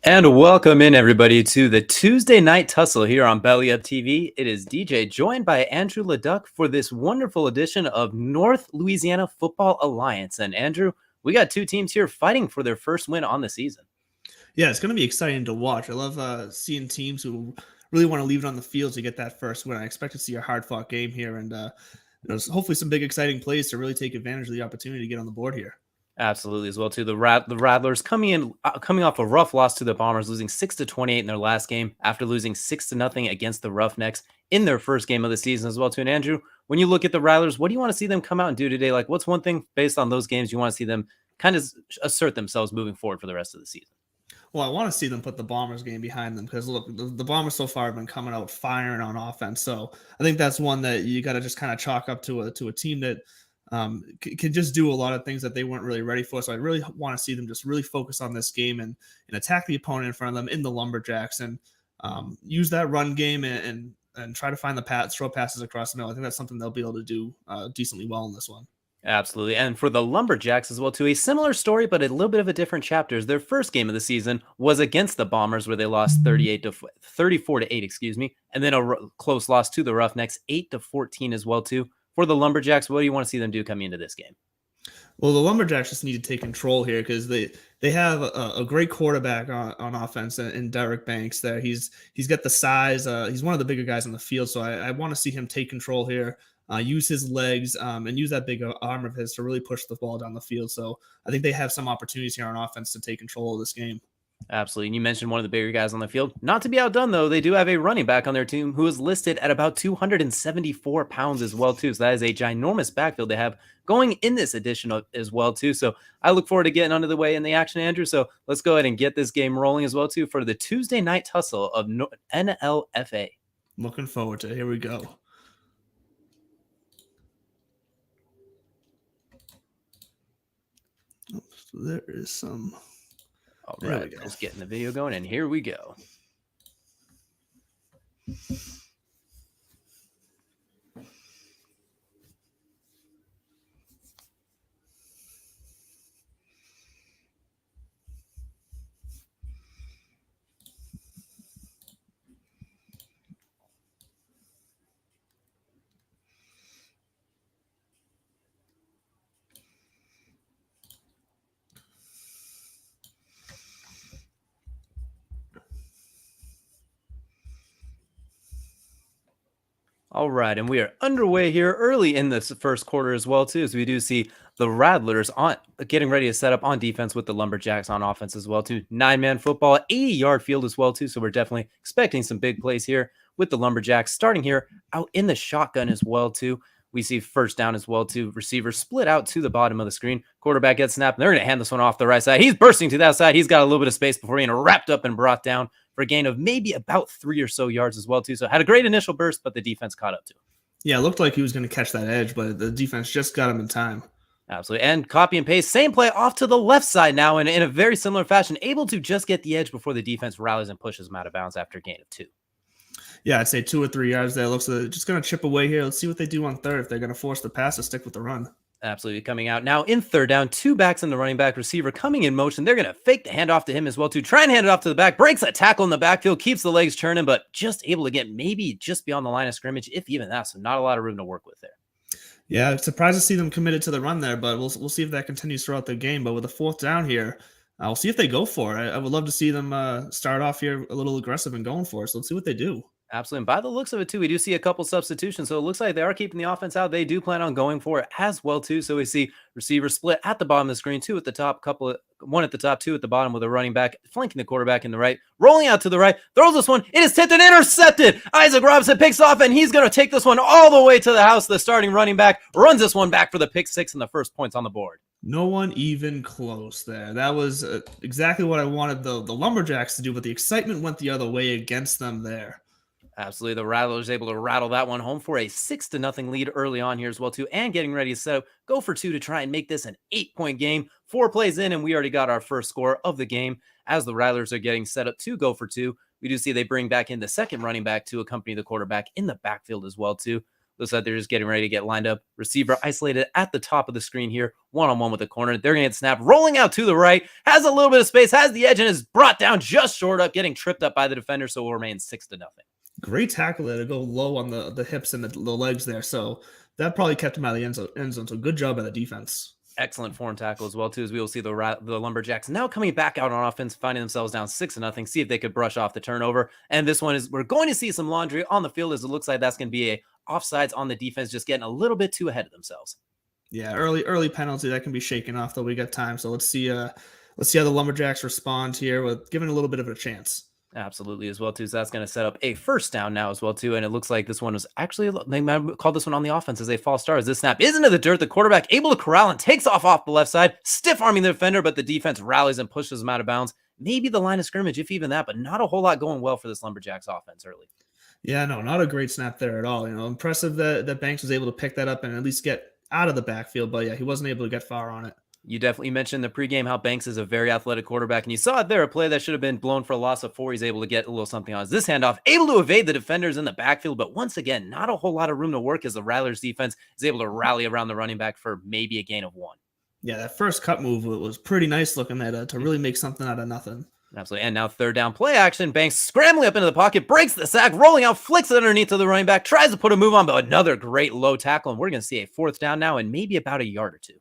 And welcome in, everybody, to the Tuesday Night Tussle here on Belly Up TV. It is DJ, joined by Andrew Leduc for this wonderful edition of North Louisiana Football Alliance. And Andrew, we got two teams here fighting for their first win on the season. Yeah, it's going to be exciting to watch. I love seeing teams who really want to leave it on the field to get that first win. I expect to see a hard-fought game here and hopefully some big, exciting plays to really take advantage of the opportunity to get on the board here. Absolutely, as well too. The Rattlers coming off a rough loss to the Bombers, losing 6-28 in their last game after losing 6-0 against the Roughnecks in their first game of the season as well too. And Andrew, when you look at the Rattlers, what do you want to see them come out and do today? Like, what's one thing based on those games you want to see them kind of assert themselves moving forward for the rest of the season? Well, I want to see them put the Bombers game behind them because, look, the Bombers so far have been coming out firing on offense. So I think that's one that you got to just kind of chalk up to a team that can just do a lot of things that they weren't really ready for. So I really want to see them just really focus on this game and attack the opponent in front of them in the Lumberjacks and use that run game and try to find the throw passes across the middle. I think that's something they'll be able to do decently well in this one. Absolutely. And for the Lumberjacks as well, too, a similar story, but a little bit of a different chapters. Their first game of the season was against the Bombers, where they lost 34-8, excuse me. And then a close loss to the Roughnecks, 8-14 as well, too. For the Lumberjacks, what do you want to see them do coming into this game? Well, the Lumberjacks just need to take control here because they have a great quarterback on offense in Derek Banks there. He's got the size. He's one of the bigger guys on the field. So I want to see him take control here. Use his legs and use that big arm of his to really push the ball down the field. So I think they have some opportunities here on offense to take control of this game. Absolutely. And you mentioned one of the bigger guys on the field. Not to be outdone, though, they do have a running back on their team who is listed at about 274 pounds as well, too. So that is a ginormous backfield they have going in this edition as well, too. So I look forward to getting under the way in the action, Andrew. So let's go ahead and get this game rolling as well, too, for the Tuesday Night Tussle of NLFA. Looking forward to it. Here we go. So there is some. All right, just getting the video going, and here we go. All right, and we are underway here early in this first quarter as well, too, as we do see the Rattlers getting ready to set up on defense with the Lumberjacks on offense as well, too. 9-man football, 80-yard field as well, too, so we're definitely expecting some big plays here with the Lumberjacks starting here out in the shotgun as well, too. We see first down as well, too. Receivers split out to the bottom of the screen. Quarterback gets snapped, and they're going to hand this one off the right side. He's bursting to that side. He's got a little bit of space before being wrapped up and brought down for a gain of maybe about 3 or so yards as well, too. So had a great initial burst, but the defense caught up to him. Yeah, it looked like he was going to catch that edge, but the defense just got him in time. Absolutely. And copy and paste, same play off to the left side now, and in a very similar fashion, able to just get the edge before the defense rallies and pushes him out of bounds after a gain of 2. Yeah, I'd say 2 or 3 yards there. Looks like just going to chip away here. Let's see what they do on third if they're going to force the pass or stick with the run. Absolutely. Coming out now in third down, 2 backs in the running back, receiver coming in motion. They're going to fake the handoff to him as well, to try and hand it off to the back. Breaks a tackle in the backfield, keeps the legs churning, but just able to get maybe just beyond the line of scrimmage, if even that. So not a lot of room to work with there. Yeah, surprised to see them committed to the run there, but we'll see if that continues throughout the game. But with a 4th down here, we'll see if they go for it. I would love to see them start off here a little aggressive and going for it. So let's see what they do. Absolutely. And by the looks of it, too, we do see a couple substitutions. So it looks like they are keeping the offense out. They do plan on going for it as well, too. So we see receivers split at the bottom of the screen, 2 at the top, one at the top, 2 at the bottom with a running back, flanking the quarterback in the right, rolling out to the right, throws this one. It is tipped and intercepted. Isaac Robinson picks off, and he's going to take this one all the way to the house. The starting running back runs this one back for the pick 6 and the first points on the board. No one even close there. That was exactly what I wanted the Lumberjacks to do, but the excitement went the other way against them there. Absolutely. The Rattlers able to rattle that one home for a 6-0 lead early on here as well, too, and getting ready to set up, go for 2 to try and make this an 8-point game. 4 plays in, and we already got our first score of the game as the Rattlers are getting set up to go for 2. We do see they bring back in the second running back to accompany the quarterback in the backfield as well, too. Looks like they're just getting ready to get lined up. Receiver isolated at the top of the screen here, one-on-one with the corner. They're going to get snapped, rolling out to the right, has a little bit of space, has the edge, and is brought down just short up, getting tripped up by the defender, so will remain 6-0. Great tackle there to go low on the hips and the legs there. So that probably kept him out of the end zone. So good job by the defense. Excellent form tackle as well, too, as we will see the Lumberjacks now coming back out on offense, finding themselves down 6-0, see if they could brush off the turnover. And this one is, we're going to see some laundry on the field, as it looks like that's going to be a offsides on the defense, just getting a little bit too ahead of themselves. Yeah, early penalty that can be shaken off, though. We got time. So let's see how the Lumberjacks respond here with giving a little bit of a chance. Absolutely as well, too. So that's going to set up a first down now as well, too. And it looks like this one was actually, they might have called this one on the offense as a false start, as this snap is into the dirt. The quarterback able to corral and takes off the left side, stiff arming the defender, but the defense rallies and pushes him out of bounds. Maybe the line of scrimmage, if even that, but not a whole lot going well for this Lumberjacks offense early. Yeah, no, not a great snap there at all. Impressive that Banks was able to pick that up and at least get out of the backfield. But yeah, he wasn't able to get far on it. You definitely mentioned the pregame how Banks is a very athletic quarterback, and you saw it there, a play that should have been blown for a loss of 4. He's able to get a little something on this handoff, able to evade the defenders in the backfield, but once again, not a whole lot of room to work as the Rattlers defense is able to rally around the running back for maybe a gain of 1. Yeah, that first cut move was pretty nice looking there to really make something out of nothing. Absolutely. And now third down play action. Banks scrambling up into the pocket, breaks the sack, rolling out, flicks it underneath to the running back, tries to put a move on, but another great low tackle, and we're going to see a fourth down now and maybe about a yard or 2.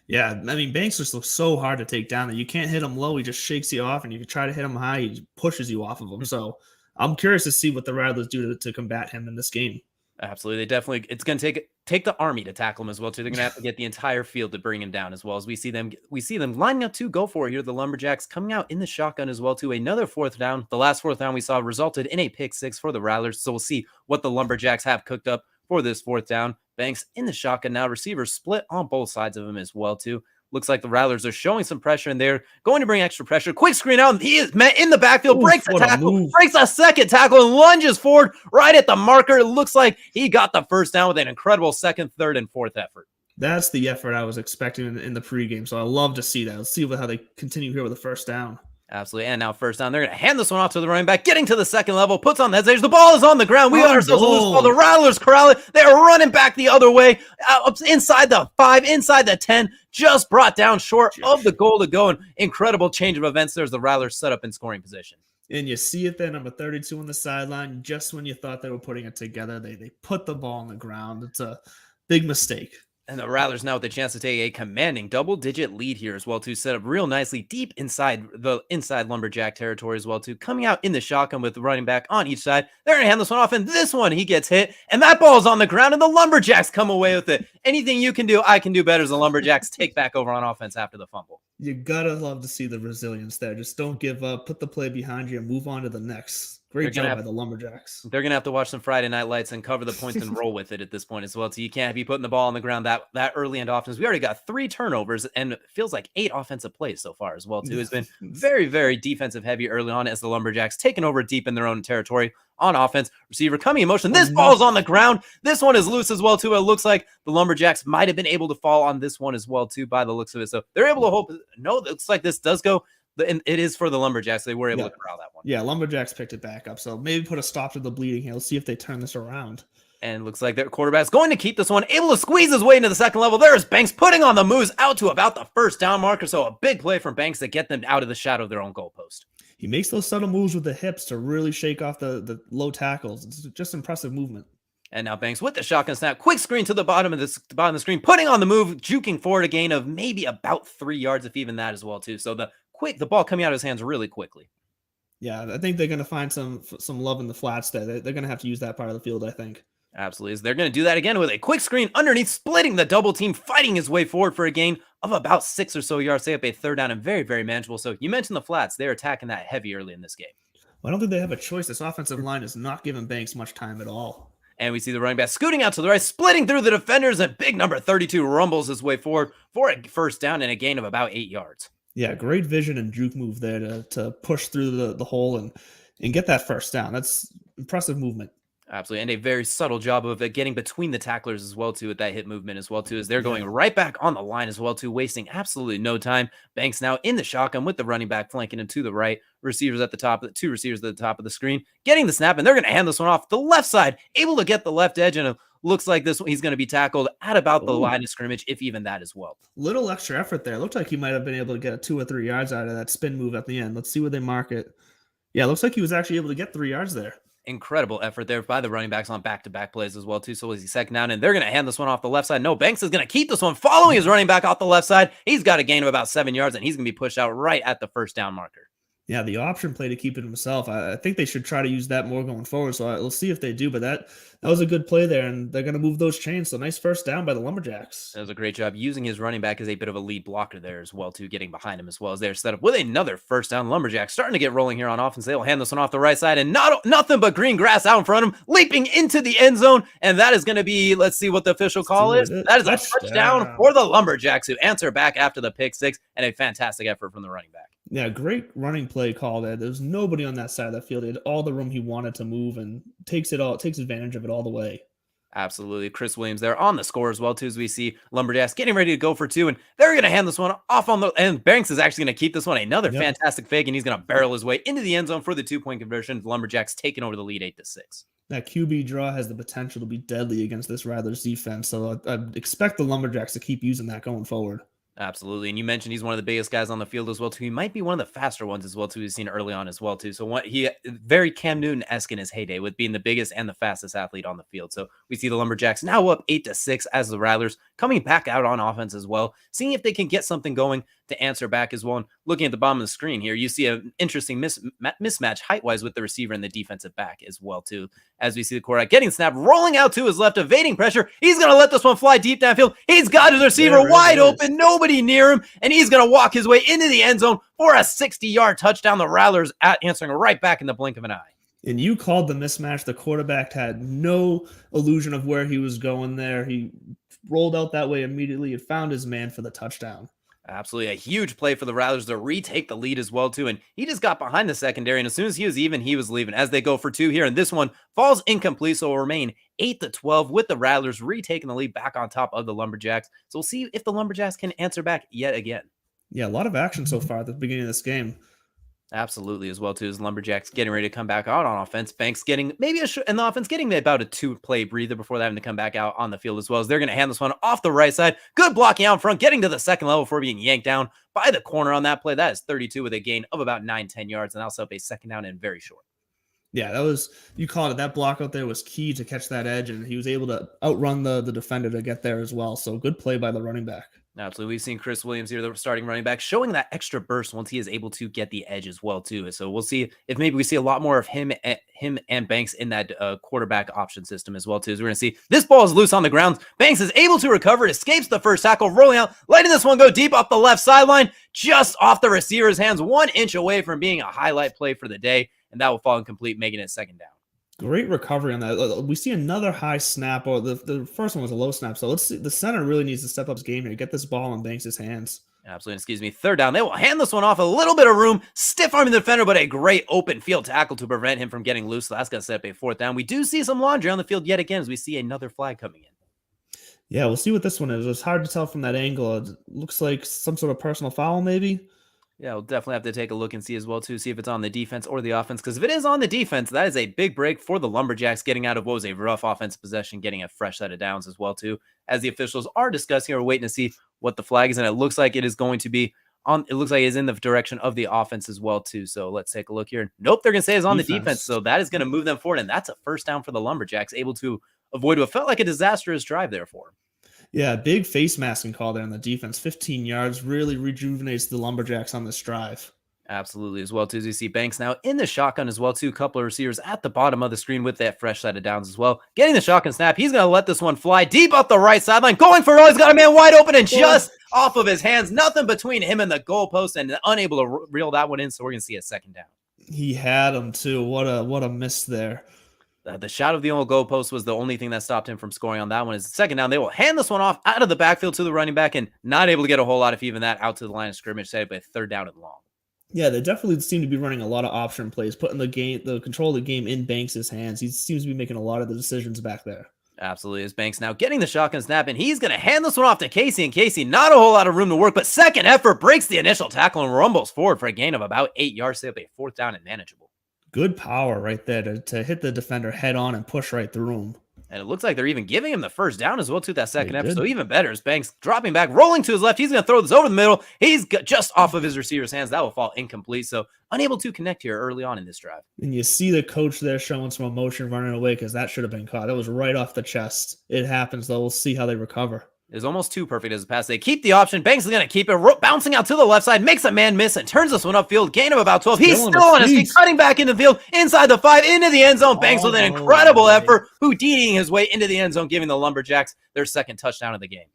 Yeah, I mean, Banks just looks so hard to take down that you can't hit him low. He just shakes you off, and if you try to hit him high, he pushes you off of him. So I'm curious to see what the Rattlers do to combat him in this game. Absolutely. It's going to take the army to tackle him as well, too. They're going to have to get the entire field to bring him down as well, as we see them lining up to go for it here. The Lumberjacks coming out in the shotgun as well, too. Another fourth down. The last fourth down we saw resulted in a pick 6 for the Rattlers. So we'll see what the Lumberjacks have cooked up for this fourth down. Banks in the shotgun now. Receivers split on both sides of him as well, too. Looks like the Rattlers are showing some pressure, and they're going to bring extra pressure. Quick screen out. He is met in the backfield, breaks a tackle, breaks a second tackle, and lunges forward right at the marker. It looks like he got the first down with an incredible second, third, and fourth effort. That's the effort I was expecting in the pregame, so I love to see that. Let's see how they continue here with the first down. Absolutely. And now first down, they're going to hand this one off to the running back, getting to the second level, puts on the edge. The ball is on the ground. We got ourselves a loose ball. The Rattlers corral it. They're running back the other way, up inside the 5, inside the 10, just brought down short of the goal to go. An incredible change of events there as the Rattlers set up in scoring position. And you see it there, number 32 on the sideline. Just when you thought they were putting it together, they put the ball on the ground. It's a big mistake. And the Rattlers now with the chance to take a commanding double-digit lead here as well, too. Set up real nicely deep inside Lumberjack territory as well, too. Coming out in the shotgun with the running back on each side. They're going to hand this one off, and this one, he gets hit. And that ball's on the ground, and the Lumberjacks come away with it. Anything you can do, I can do better as the Lumberjacks take back over on offense after the fumble. You got to love to see the resilience there. Just don't give up. Put the play behind you and move on to the next. Great job by the Lumberjacks. They're going to have to watch some Friday Night Lights and cover the points and roll with it at this point as well. So you can't be putting the ball on the ground that early and often. We already got 3 turnovers and it feels like 8 offensive plays so far as well, too. It's been very, very defensive heavy early on as the Lumberjacks taking over deep in their own territory on offense. Receiver coming in motion. This ball is on the ground. This one is loose as well, too. It looks like the Lumberjacks might have been able to fall on this one as well, too, by the looks of it. So they're able to hope. No, it looks like this does go. And it is for the Lumberjacks. They were able to corral that one. Yeah, Lumberjacks picked it back up. So maybe put a stop to the bleeding here. Let's see if they turn this around. And looks like their quarterback's going to keep this one, able to squeeze his way into the second level. There's Banks putting on the moves out to about the first down marker. So a big play from Banks to get them out of the shadow of their own goalpost. He makes those subtle moves with the hips to really shake off the low tackles. It's just impressive movement. And now Banks with the shotgun snap, quick screen to the bottom of the screen, putting on the move, juking forward a gain of maybe about 3 yards, if even that as well, too. So the ball coming out of his hands really quickly. Yeah, I think they're going to find some love in the flats there. They're going to have to use that part of the field, I think. Absolutely. They're going to do that again with a quick screen underneath, splitting the double team, fighting his way forward for a gain of about 6 or so yards. Say up a third down and very, very manageable. So you mentioned the flats. They're attacking that heavy early in this game. Well, I don't think they have a choice. This offensive line is not giving Banks much time at all. And we see the running back scooting out to the right, splitting through the defenders, and big number 32 rumbles his way forward for a first down and a gain of about 8 yards. Yeah, great vision and juke move there to push through the hole and get that first down. That's impressive movement. Absolutely, and a very subtle job of getting between the tacklers as well too with that hit movement as well too, as they're going right back on the line as well too, wasting absolutely no time. Banks now in the shotgun with the running back flanking him to the right. Receivers at the top, two receivers at the top of the screen, getting the snap, and they're going to hand this one off the left side, able to get the left edge, and it looks like this one he's going to be tackled at about the line of scrimmage, if even that as well. Little extra effort there. Looked like he might have been able to get 2 or 3 yards out of that spin move at the end. Let's see where they mark it. Yeah, looks like he was actually able to get 3 yards there. Incredible effort there by the running backs on back-to-back plays as well too. So is he second down, and they're going to hand this one off the left side. No, Banks is going to keep this one following his running back off the left side. He's got a gain of about 7 yards, and he's going to be pushed out right at the first down marker. Yeah, the option play to keep it himself. I think they should try to use that more going forward. So we'll see if they do. But that was a good play there, and they're going to move those chains. So nice first down by the Lumberjacks. That was a great job using his running back as a bit of a lead blocker there as well, too, getting behind him as well as they're set up with another first down. Lumberjacks starting to get rolling here on offense. They'll hand this one off the right side, and nothing but green grass out in front of him, leaping into the end zone. And that is going to be, let's see what the official call is. That is a touchdown for the Lumberjacks, who answer back after the pick six, and a fantastic effort from the running back. Yeah, great running play call there. There's nobody on that side of the field. He had all the room he wanted to move and takes advantage of it all the way. Absolutely. Chris Williams there on the score as well, too, as we see Lumberjacks getting ready to go for two, and they're going to hand this one off on the, and Banks is actually going to keep this one. Another fantastic fake, and he's going to barrel his way into the end zone for the 2-point conversion. Lumberjacks taking over the lead 8-6. That QB draw has the potential to be deadly against this Rattlers defense, so I expect the Lumberjacks to keep using that going forward. Absolutely. And you mentioned he's one of the biggest guys on the field as well, too. He might be one of the faster ones as well, too. We've seen early on as well, too. So he very Cam Newton-esque in his heyday with being the biggest and the fastest athlete on the field. So we see the Lumberjacks now up 8-6 as the Rattlers coming back out on offense as well, seeing if they can get something going to answer back as well. And looking at the bottom of the screen here, you see an interesting mismatch height-wise with the receiver and the defensive back as well, too. As we see the quarterback getting snapped, rolling out to his left, evading pressure. He's going to let this one fly deep downfield. He's got his receiver wide open, nobody near him, and he's going to walk his way into the end zone for a 60-yard touchdown. The Rattlers answering right back in the blink of an eye. And you called the mismatch. The quarterback had no illusion of where he was going there. He rolled out that way immediately and found his man for the touchdown. Absolutely a huge play for the Rattlers to retake the lead as well, too. And he just got behind the secondary, and as soon as he was even, he was leaving as they go for two here. And this one falls incomplete, so it will remain 8-12 with the Rattlers retaking the lead back on top of the Lumberjacks. So we'll see if the Lumberjacks can answer back yet again. Yeah, a lot of action so far at the beginning of this game. Absolutely, as well, too, as Lumberjacks getting ready to come back out on offense. Banks getting maybe and the offense getting about a 2-play breather before they having to come back out on the field as well, as they're going to hand this one off the right side. Good blocking out in front, getting to the second level before being yanked down by the corner on that play. That is 32 with a gain of about 9-10 yards, and also a second down and very short. Yeah, that was, you called it. That block out there was key to catch that edge, and he was able to outrun the defender to get there as well. So good play by the running back. Absolutely. We've seen Chris Williams here, the starting running back, showing that extra burst once he is able to get the edge as well, too. So we'll see if maybe we see a lot more of him and Banks in that quarterback option system as well, too. As we're going to see this ball is loose on the ground. Banks is able to recover, escapes the first tackle, rolling out, letting this one go deep off the left sideline, just off the receiver's hands, 1 inch away from being a highlight play for the day. And that will fall incomplete, making it second down. Great recovery on that. We see another high snap, or the first one was a low snap. So let's see, the center really needs to step up his game here, get this ball in Banks' hands. Absolutely. Excuse me. Third down. They will hand this one off, a little bit of room, stiff arming the defender, but a great open field tackle to prevent him from getting loose. So that's going to set up a fourth down. We do see some laundry on the field yet again as we see another flag coming in. Yeah, we'll see what this one is. It's hard to tell from that angle. It looks like some sort of personal foul, maybe. Yeah, we'll definitely have to take a look and see as well, too, see if it's on the defense or the offense. Because if it is on the defense, that is a big break for the Lumberjacks getting out of what was a rough offensive possession, getting a fresh set of downs as well, too. As the officials are discussing or waiting to see what the flag is, and it looks like it is going to be on. It looks like it's in the direction of the offense as well, too. So let's take a look here. Nope, they're going to say it's on the defense. So that is going to move them forward, and that's a first down for the Lumberjacks, able to avoid what felt like a disastrous drive there for them. Yeah, big face masking call there on the defense. 15 yards really rejuvenates the Lumberjacks on this drive. Absolutely, as well, too, as you see Banks now in the shotgun as well, too. A couple of receivers at the bottom of the screen with that fresh set of downs as well. Getting the shotgun snap. He's going to let this one fly deep up the right sideline. Going for it. He's got a man wide open and just off of his hands. Nothing between him and the goalpost, and unable to reel that one in. So we're going to see a second down. He had him, too. What a miss there. The shot of the old goalpost was the only thing that stopped him from scoring on that one. Is the second down. They will hand this one off out of the backfield to the running back, and not able to get a whole lot of even that out to the line of scrimmage, set up a third down and long. Yeah, they definitely seem to be running a lot of option plays, putting the control of the game in Banks' hands. He seems to be making a lot of the decisions back there. Absolutely is Banks now getting the shotgun snap, and he's going to hand this one off to Casey. And Casey, not a whole lot of room to work, but second effort breaks the initial tackle and rumbles forward for a gain of about 8 yards. They'll be fourth down and manageable. Good power right there to hit the defender head on and push right through him. And it looks like they're even giving him the first down as well, to that They second effort. did. So even better is Banks dropping back, rolling to his left. He's going to throw this over the middle. He's just off of his receiver's hands. That will fall incomplete. So unable to connect here early on in this drive. And you see the coach there showing some emotion running away because that should have been caught. That was right off the chest. It happens, though. We'll see how they recover. Is almost too perfect as a pass. They keep the option. Banks is going to keep it, bouncing out to the left side, makes a man miss, and turns this one upfield. Gain of about 12. He's still on his feet, cutting back into the field, inside the 5, into the end zone. Banks with an incredible effort, Houdiniing his way into the end zone, giving the Lumberjacks their second touchdown of the game.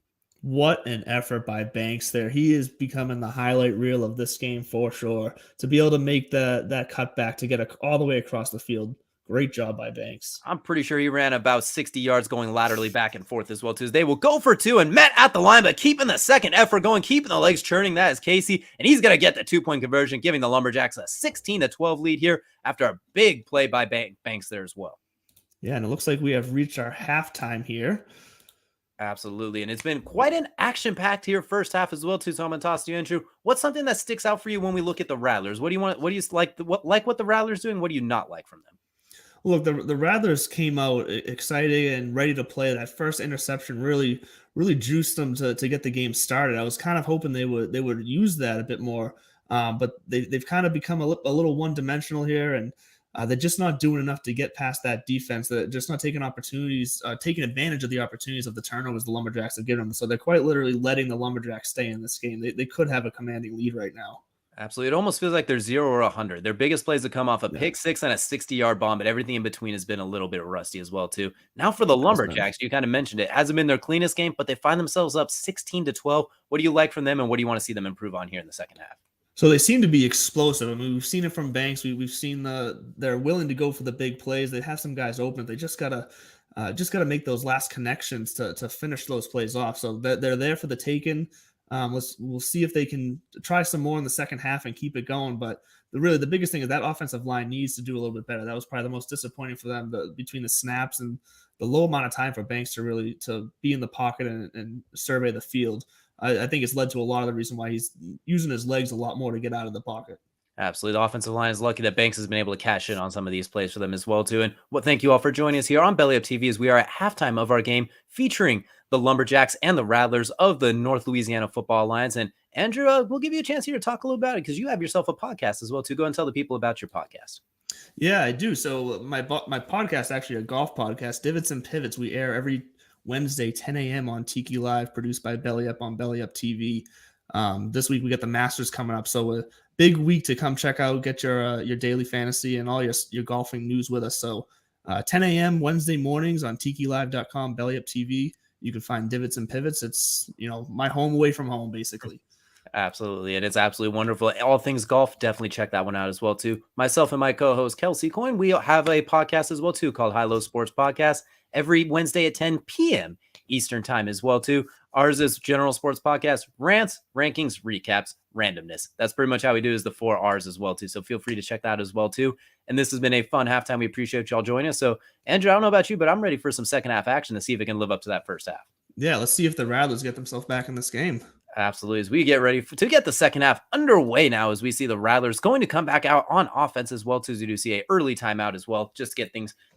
What an effort by Banks there. He is becoming the highlight reel of this game for sure. To be able to make that cutback to get all the way across the field. Great job by Banks. I'm pretty sure he ran about 60 yards going laterally back and forth as well, too. They will go for 2 and met at the line, but keeping the second effort going, keeping the legs churning. That is Casey, and he's going to get the 2-point conversion, giving the Lumberjacks a 16-12 lead here after a big play by Banks there as well. Yeah, and it looks like we have reached our halftime here. Absolutely, and it's been quite an action-packed here first half as well, too. So I'm going to toss to you, Andrew. What's something that sticks out for you when we look at the Rattlers? What do you want? What do you like? What the Rattlers doing? What do you not like from them? Look, the Rattlers came out excited and ready to play. That first interception really juiced them to get the game started. I was kind of hoping they would use that a bit more, but they've kind of become a little one dimensional here, and they're just not doing enough to get past that defense. They're just not taking advantage of the opportunities of the turnovers the Lumberjacks have given them. So they're quite literally letting the Lumberjacks stay in this game. They could have a commanding lead right now. Absolutely. It almost feels like they're 0 or 100. Their biggest plays have come off a pick six and a 60-yard bomb, but everything in between has been a little bit rusty as well, too. Now for the Lumberjacks, you kind of mentioned it. Hasn't been their cleanest game, but they find themselves up 16-12. What do you like from them, and what do you want to see them improve on here in the second half? So they seem to be explosive. I mean, we've seen it from Banks. We've seen they're willing to go for the big plays. They have some guys open. They just gotta make those last connections to finish those plays off. So they're there for the taking. We'll see if they can try some more in the second half and keep it going. But the biggest thing is that offensive line needs to do a little bit better. That was probably the most disappointing for them between the snaps and the low amount of time for Banks to be in the pocket and survey the field. I think it's led to a lot of the reason why he's using his legs a lot more to get out of the pocket. Absolutely. The offensive line is lucky that Banks has been able to cash in on some of these plays for them as well, too. And thank you all for joining us here on Belly Up TV as we are at halftime of our game featuring the Lumberjacks and the Rattlers of the North Louisiana Football Alliance. And Andrew, we'll give you a chance here to talk a little about it because you have yourself a podcast as well, too. Go and tell the people about your podcast. Yeah, I do. So my podcast is actually a golf podcast, Divots and Pivots. We air every Wednesday, 10 a.m. on Tiki Live, produced by Belly Up on Belly Up TV. This week we got the Masters coming up, so a big week to come check out, get your daily fantasy and all your golfing news with us. So 10 a.m. Wednesday mornings on TikiLive.com, Belly Up TV. You can find Divots and Pivots. It's my home away from home, basically. Absolutely. And it's absolutely wonderful. All things golf, definitely check that one out as well, too. Myself and my co-host, Kelsey Coyne, we have a podcast as well, too, called High Low Sports Podcast every Wednesday at 10 p.m. Eastern time as well, too. Ours is General Sports Podcast, rants, rankings, recaps, randomness. That's pretty much how we do is the 4 R's as well, too. So feel free to check that out as well, too. And this has been a fun halftime. We appreciate y'all joining us. So, Andrew, I don't know about you, but I'm ready for some second half action to see if it can live up to that first half. Yeah, let's see if the Rattlers get themselves back in this game. Absolutely. As we get ready to get the second half underway now, as we see the Rattlers going to come back out on offense as well, too, as you do see a early timeout as well, just to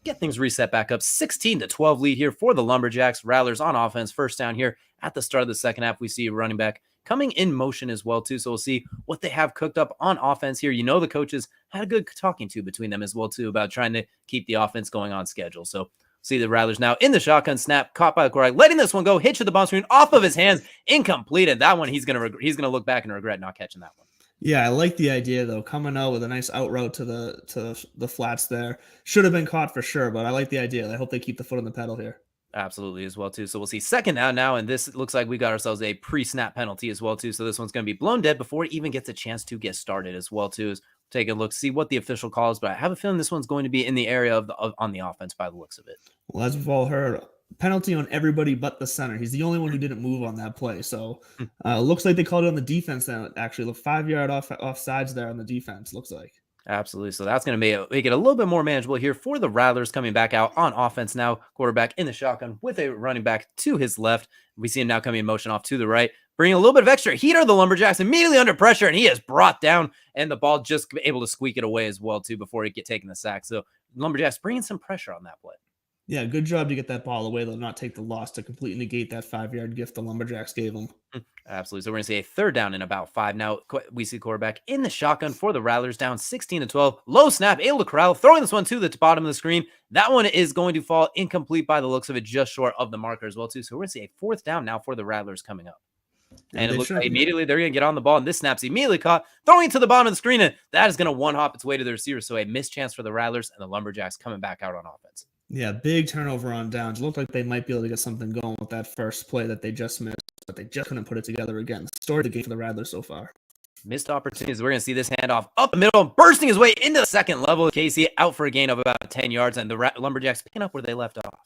get things reset back up. 16-12 lead here for the Lumberjacks. Rattlers on offense, first down here at the start of the second half. We see running back coming in motion as well, too. So we'll see what they have cooked up on offense here. The coaches had a good talking to between them as well, too, about trying to keep the offense going on schedule. So see the Rattlers now in the shotgun snap, caught by Corey, letting this one go, hit to the bomb screen off of his hands, incomplete. And that one he's gonna look back and regret not catching that one. Yeah, I like the idea though, coming out with a nice out route to the flats there. Should have been caught for sure, but I like the idea. I hope they keep the foot on the pedal here. Absolutely as well, too. So we'll see second down now, and this looks like we got ourselves a pre-snap penalty as well, too. So this one's going to be blown dead before it even gets a chance to get started as well, too. Take a look, see what the official calls, but I have a feeling this one's going to be in the area on the offense by the looks of it. Well, as we've all heard, penalty on everybody but the center. He's the only one who didn't move on that play. So looks like they called it on the defense. Then actually, look, 5 yard offsides there on the defense. Looks like. Absolutely. So that's going to make it a little bit more manageable here for the Rattlers coming back out on offense now. Quarterback in the shotgun with a running back to his left. We see him now coming in motion off to the right, bringing a little bit of extra heat on the Lumberjacks immediately under pressure, and he is brought down, and the ball just able to squeak it away as well, too, before he get taken the sack. So Lumberjacks bringing some pressure on that play. Yeah, good job to get that ball away, though, not take the loss to completely negate that 5 yard gift the Lumberjacks gave them. Absolutely. So we're going to see a third down in about 5. Now we see quarterback in the shotgun for the Rattlers down 16-12. Low snap, able to corral, throwing this one to the bottom of the screen. That one is going to fall incomplete by the looks of it, just short of the marker as well, too. So we're going to see a fourth down now for the Rattlers coming up. And it looks like immediately they're going to get on the ball, and this snap's immediately caught, throwing it to the bottom of the screen, and that is going to one-hop its way to the receiver. So a missed chance for the Rattlers, and the Lumberjacks coming back out on offense. Yeah, big turnover on downs. It looked like they might be able to get something going with that first play that they just missed, but they just couldn't put it together again. The story of the game for the Rattlers so far. Missed opportunities. We're going to see this handoff up the middle, bursting his way into the second level. Casey out for a gain of about 10 yards, and the Lumberjacks picking up where they left off.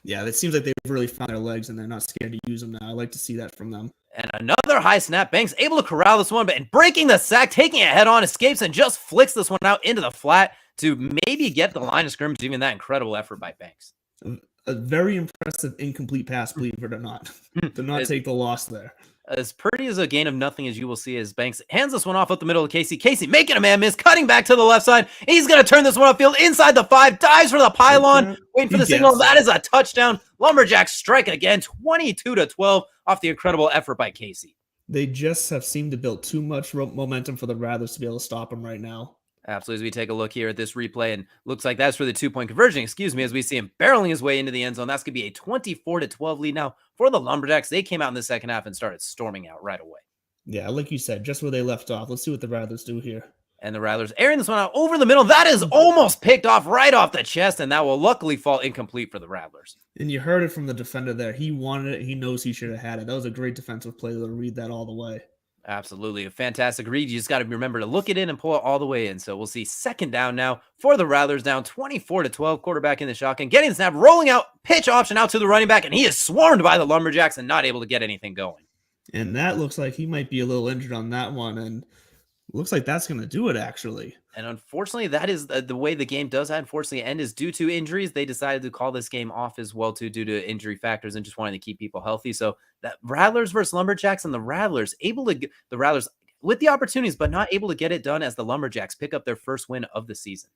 Yeah, it seems like they've really found their legs, and they're not scared to use them now. I like to see that from them. And another high snap. Banks able to corral this one, but breaking the sack, taking it head on, escapes, and just flicks this one out into the flat to maybe get the line of scrimmage. Even that incredible effort by Banks. A very impressive incomplete pass, believe it or not. To not take the loss there. As pretty as a gain of nothing as you will see as Banks hands this one off up the middle of Casey. Casey making a man miss, cutting back to the left side. He's going to turn this one upfield inside the 5, dives for the pylon, waiting for the signal. That is a touchdown. Lumberjacks strike again, 22-12 off the incredible effort by Casey. They just have seemed to build too much momentum for the Rattlers to be able to stop them right now. Absolutely. As we take a look here at this replay, and looks like that's for the 2-point conversion, as we see him barreling his way into the end zone. That's going to be a 24-12 lead now for the Lumberjacks. They came out in the second half and started storming out right away. Yeah, like you said, just where they left off. Let's see what the Rattlers do here. And the Rattlers airing this one out over the middle. That is almost picked off right off the chest, and that will luckily fall incomplete for the Rattlers. And you heard it from the defender there. He wanted it. He knows he should have had it. That was a great defensive play to read that all the way. Absolutely. A fantastic read. You just got to remember to look it in and pull it all the way in. So we'll see second down now for the Rattlers, down 24-12. Quarterback in the shotgun, getting the snap, rolling out, pitch option out to the running back, and he is swarmed by the Lumberjacks and not able to get anything going. And that looks like he might be a little injured on that one, and looks like that's going to do it, actually. And unfortunately, that is the way the game does unfortunately end, is due to injuries. They decided to call this game off as well, too, due to injury factors and just wanting to keep people healthy. So that Rattlers versus Lumberjacks, and the Rattlers with the opportunities, but not able to get it done as the Lumberjacks pick up their first win of the season.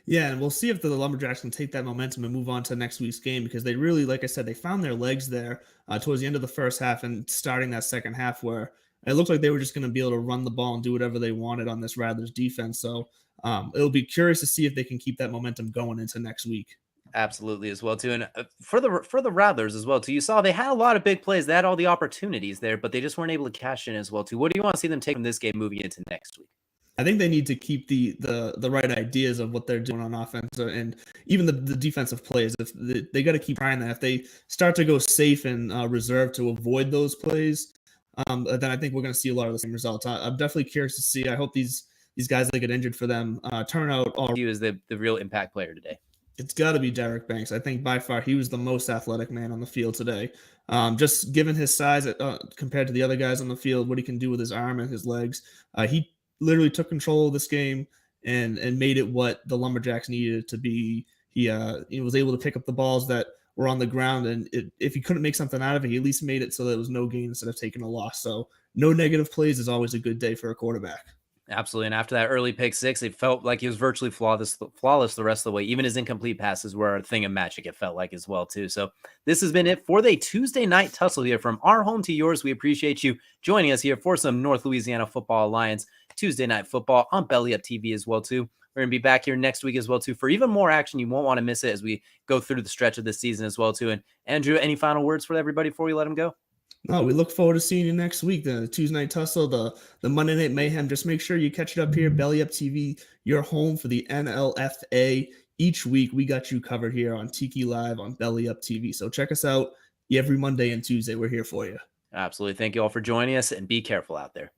Yeah, and we'll see if the Lumberjacks can take that momentum and move on to next week's game, because they really, like I said, they found their legs there towards the end of the first half and starting that second half, where it looked like they were just going to be able to run the ball and do whatever they wanted on this Rattlers defense. So it'll be curious to see if they can keep that momentum going into next week. Absolutely, as well, too. And for the Rattlers as well, too, you saw they had a lot of big plays. They had all the opportunities there, but they just weren't able to cash in as well, too. What do you want to see them take from this game moving into next week? I think they need to keep the right ideas of what they're doing on offense, and even the defensive plays. If they got to keep trying that. If they start to go safe and reserve to avoid those plays, then I think we're going to see a lot of the same results. I'm definitely curious to see. I hope these guys that get injured for them turn out all. He was the real impact player today. It's got to be Derek Banks. I think by far he was the most athletic man on the field today. Just given his size compared to the other guys on the field, what he can do with his arm and his legs, he literally took control of this game and made it what the Lumberjacks needed it to be. He was able to pick up the balls that were on the ground, and if he couldn't make something out of it, he at least made it so that it was no gain instead of taking a loss. So no negative plays is always a good day for a quarterback. Absolutely. And after that early pick six, it felt like he was virtually flawless the rest of the way. Even his incomplete passes were a thing of magic, it felt like, as well, too. So this has been it for the Tuesday night tussle here from our home to yours. We appreciate you joining us here for some North Louisiana Football Alliance Tuesday Night Football on Belly Up TV as well, too. We're going to be back here next week as well, too, for even more action. You won't want to miss it as we go through the stretch of this season as well, too. And Andrew, any final words for everybody before we let him go? No, we look forward to seeing you next week. The Tuesday Night Tussle, the Monday Night Mayhem. Just make sure you catch it up here. Belly Up TV, your home for the NLFA. Each week, we got you covered here on Tiki Live on Belly Up TV. So check us out every Monday and Tuesday. We're here for you. Absolutely. Thank you all for joining us, and be careful out there.